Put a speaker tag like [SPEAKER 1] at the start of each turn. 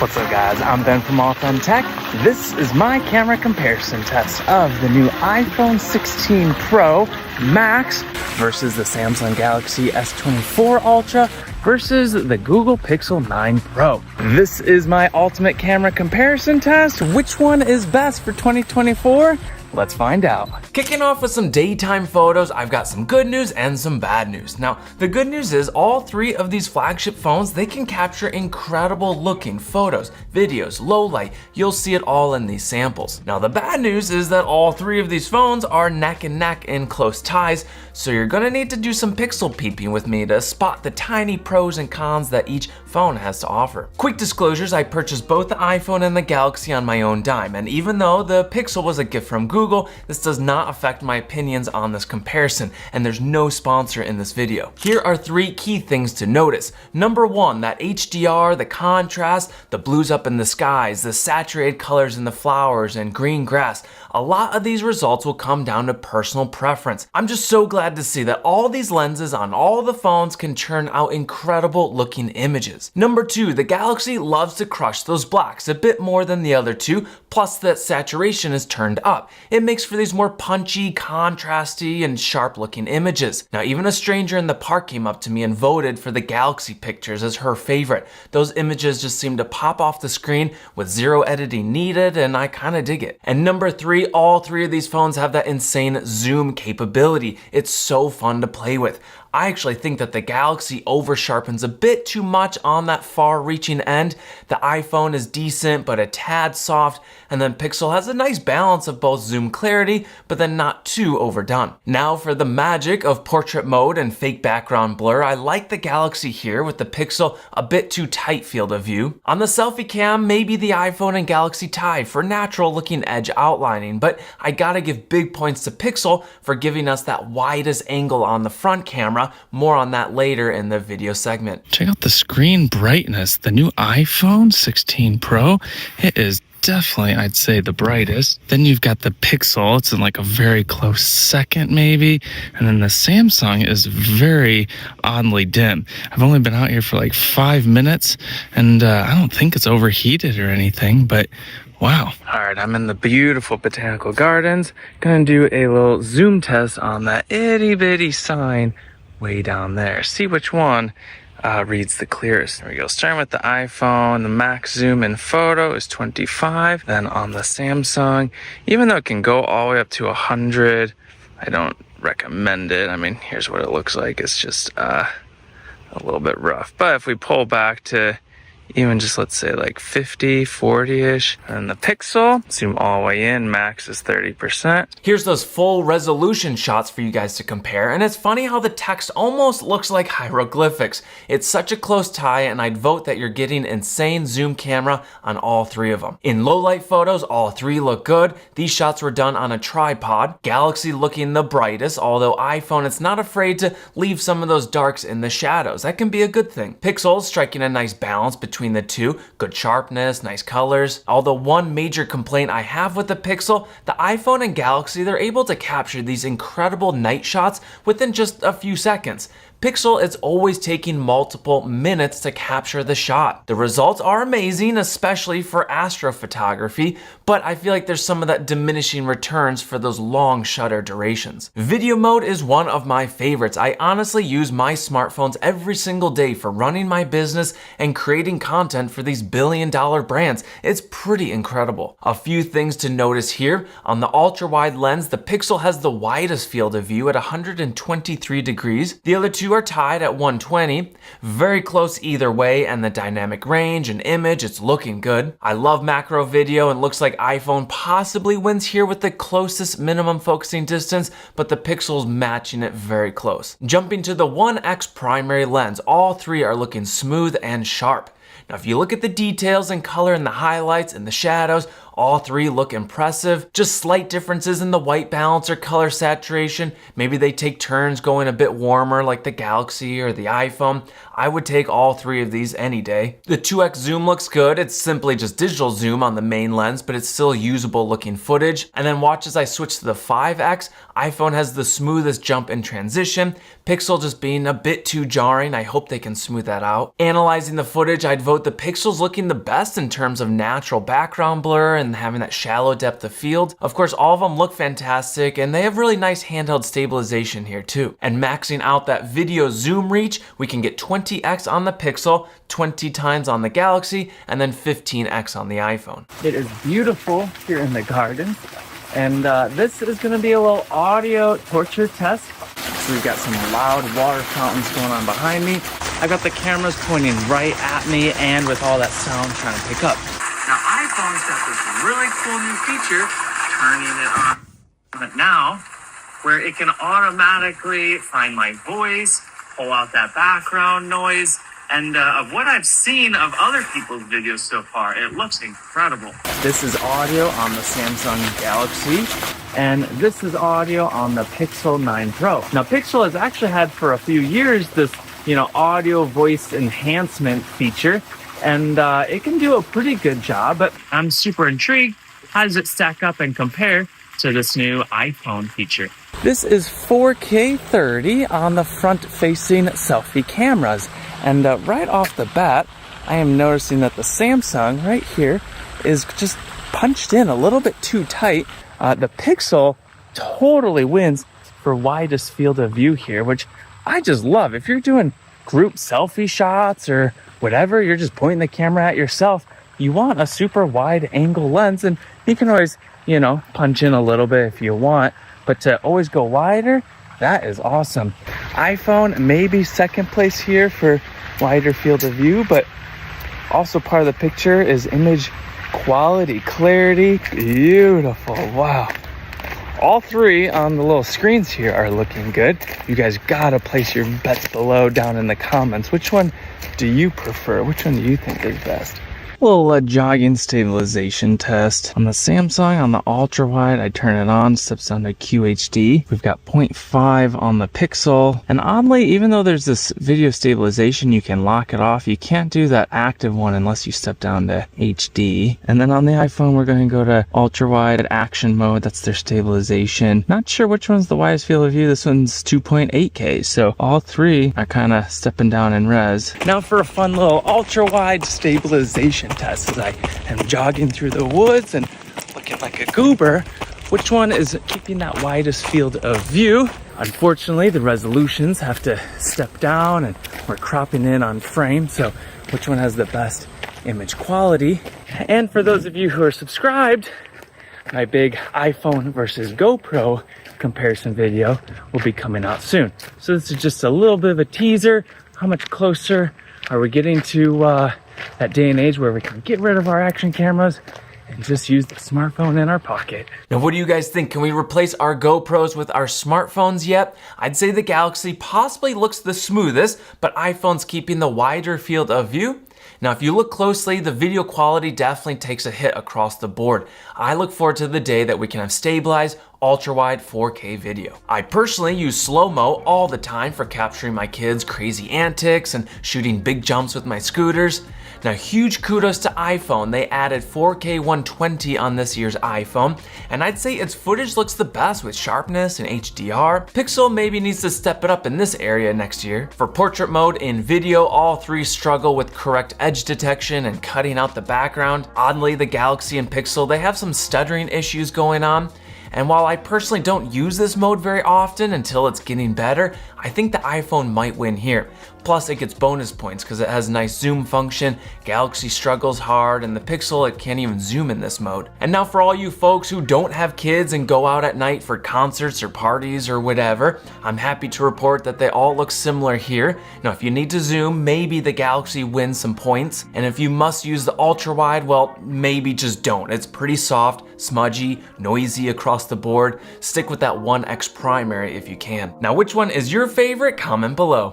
[SPEAKER 1] What's up guys, I'm Ben from All Thumb Tech. This is my camera comparison test of the new iPhone 16 Pro Max versus the Samsung Galaxy S24 Ultra versus the Google Pixel 9 Pro. This is my ultimate camera comparison test. Which one is best for 2024? Let's find out.
[SPEAKER 2] Kicking off with some daytime photos, I've got some good news and some bad news. Now, the good news is all three of these flagship phones, they can capture incredible looking photos, videos, low light. You'll see it all in these samples. Now, the bad news is that all three of these phones are neck and neck in close ties, so you're gonna need to do some pixel peeping with me to spot the tiny pros and cons that each phone has to offer. Quick disclosures, I purchased both the iPhone and the Galaxy on my own dime, and even though the Pixel was a gift from Google, this does not affect my opinions on this comparison, and there's no sponsor in this video. Here are three key things to notice. Number one, that HDR, the contrast, the blues up in the skies, the saturated colors in the flowers and green grass. A lot of these results will come down to personal preference. I'm just so glad to see that all these lenses on all the phones can churn out incredible looking images. Number two, the Galaxy loves to crush those blacks a bit more than the other two, plus that saturation is turned up. It makes for these more punchy, contrasty, and sharp looking images. Now, even a stranger in the park came up to me and voted for the Galaxy pictures as her favorite. Those images just seem to pop off the screen with zero editing needed, and I kinda dig it. And number three, all three of these phones have that insane zoom capability. It's so fun to play with. I actually think that the Galaxy over sharpens a bit too much on that far reaching end. The iPhone is decent but a tad soft, and then Pixel has a nice balance of both zoom clarity but then not too overdone. Now for the magic of portrait mode and fake background blur, I like the Galaxy here with the Pixel a bit too tight field of view. On the selfie cam, maybe the iPhone and Galaxy tie for natural looking edge outlining, but I gotta give big points to Pixel for giving us that widest angle on the front camera. More on that later in the video segment.
[SPEAKER 3] Check out the screen brightness. The new iPhone 16 Pro, it is definitely, I'd say, the brightest. Then you've got the Pixel, it's in like a very close second maybe. And then the Samsung is very oddly dim. I've only been out here for like 5 minutes, and I don't think it's overheated or anything, but wow.
[SPEAKER 1] All right, I'm in the beautiful botanical gardens. Gonna do a little zoom test on that itty bitty sign way down there. See which one reads the clearest. There we go. Starting with the iPhone, the max zoom in photo is 25. Then on the Samsung, even though it can go all the way up to 100, I don't recommend it. I mean, here's what it looks like. It's just a little bit rough. But if we pull back to even just, let's say, like 50, 40-ish. And the Pixel, zoom all the way in, max is 30%.
[SPEAKER 2] Here's those full resolution shots for you guys to compare, and it's funny how the text almost looks like hieroglyphics. It's such a close tie, and I'd vote that you're getting insane zoom camera on all three of them. In low light photos, all three look good. These shots were done on a tripod. Galaxy looking the brightest, although iPhone, it's not afraid to leave some of those darks in the shadows. That can be a good thing. Pixel striking a nice balance between the two, good sharpness, nice colors. Although one major complaint I have with the Pixel, the iPhone and Galaxy, they're able to capture these incredible night shots within just a few seconds. Pixel is always taking multiple minutes to capture the shot. The results are amazing, especially for astrophotography, but I feel like there's some of that diminishing returns for those long shutter durations. Video mode is one of my favorites. I honestly use my smartphones every single day for running my business and creating content for these billion-dollar brands. It's pretty incredible. A few things to notice here. On the ultra-wide lens, the Pixel has the widest field of view at 123 degrees. The other two are tied at 120. Very close either way, and the dynamic range and image, it's looking good. I love macro video, and looks like iPhone possibly wins here with the closest minimum focusing distance, but the Pixel's matching it very close. Jumping to the 1x primary lens, all three are looking smooth and sharp. Now, if you look at the details and color and the highlights and the shadows, All three look impressive, just slight differences in the white balance or color saturation. Maybe they take turns going a bit warmer like the Galaxy or the iPhone. I would take all three of these any day. The 2x zoom looks good. It's simply just digital zoom on the main lens, but it's still usable looking footage. And then watch as I switch to the 5x. iPhone has the smoothest jump in transition. Pixel just being a bit too jarring. I hope they can smooth that out. Analyzing the footage, I'd vote the Pixel's looking the best in terms of natural background blur and having that shallow depth of field. Of course, all of them look fantastic, and they have really nice handheld stabilization here too. And maxing out that video zoom reach, we can get 20x on the Pixel, 20 times on the Galaxy, and then 15x on the iPhone.
[SPEAKER 1] It is beautiful here in the garden, and this is going to be a little audio torture test. So we've got some loud water fountains going on behind me. I got the cameras pointing right at me, and with all that sound trying to pick up. Now iPhone's got this really cool new feature, turning it on now, where it can automatically find my voice, pull out that background noise, and of what I've seen of other people's videos so far, it looks incredible. This is audio on the Samsung Galaxy, and this is audio on the Pixel 9 Pro. Now Pixel has actually had for a few years this, audio voice enhancement feature, and it can do a pretty good job, but I'm super intrigued. How does it stack up and compare to this new iPhone feature? This is 4K 30 on the front-facing selfie cameras. And right off the bat, I am noticing that the Samsung right here is just punched in a little bit too tight. The Pixel totally wins for widest field of view here, which I just love. If you're doing group selfie shots or whatever, you're just pointing the camera at yourself, you want a super wide angle lens, and you can always, punch in a little bit if you want, but to always go wider, that is awesome. iPhone maybe second place here for wider field of view, but also part of the picture is image quality, clarity, beautiful, wow. All three on the little screens here are looking good. You guys gotta place your bets below down in the comments. Which one do you prefer? Which one do you think is best? Little jogging stabilization test. On the Samsung, on the ultra wide, I turn it on, steps down to QHD. We've got 0.5 on the Pixel. And oddly, even though there's this video stabilization, you can lock it off. You can't do that active one unless you step down to HD. And then on the iPhone, we're going to go to ultra wide action mode. That's their stabilization. Not sure which one's the widest field of view. This one's 2.8K. So all three are kind of stepping down in res. Now for a fun little ultra wide stabilization test as I am jogging through the woods and looking like a goober. Which one is keeping that widest field of view? Unfortunately, the resolutions have to step down and we're cropping in on frame. So which one has the best image quality? And for those of you who are subscribed, my big iPhone versus GoPro comparison video will be coming out soon. So this is just a little bit of a teaser. How much closer are we getting to that day and age where we can get rid of our action cameras and just use the smartphone in our pocket?
[SPEAKER 2] Now, what do you guys think? Can we replace our GoPros with our smartphones yet? I'd say the Galaxy possibly looks the smoothest, but iPhone's keeping the wider field of view. Now, if you look closely, the video quality definitely takes a hit across the board. I look forward to the day that we can have stabilized, ultra-wide 4K video. I personally use slow-mo all the time for capturing my kids' crazy antics and shooting big jumps with my scooters. Now, huge kudos to iPhone. They added 4K 120 on this year's iPhone, and I'd say its footage looks the best with sharpness and HDR. Pixel maybe needs to step it up in this area next year. For portrait mode in video, all three struggle with correct edge detection and cutting out the background. Oddly, the Galaxy and Pixel, they have some stuttering issues going on. And while I personally don't use this mode very often until it's getting better, I think the iPhone might win here. Plus, it gets bonus points because it has a nice zoom function. Galaxy struggles hard, and the Pixel, it can't even zoom in this mode. And now for all you folks who don't have kids and go out at night for concerts or parties or whatever, I'm happy to report that they all look similar here. Now, if you need to zoom, maybe the Galaxy wins some points. And if you must use the ultra wide, well, maybe just don't. It's pretty soft, smudgy, noisy across the board. Stick with that 1x primary if you can. Now, which one is your favorite? Comment below.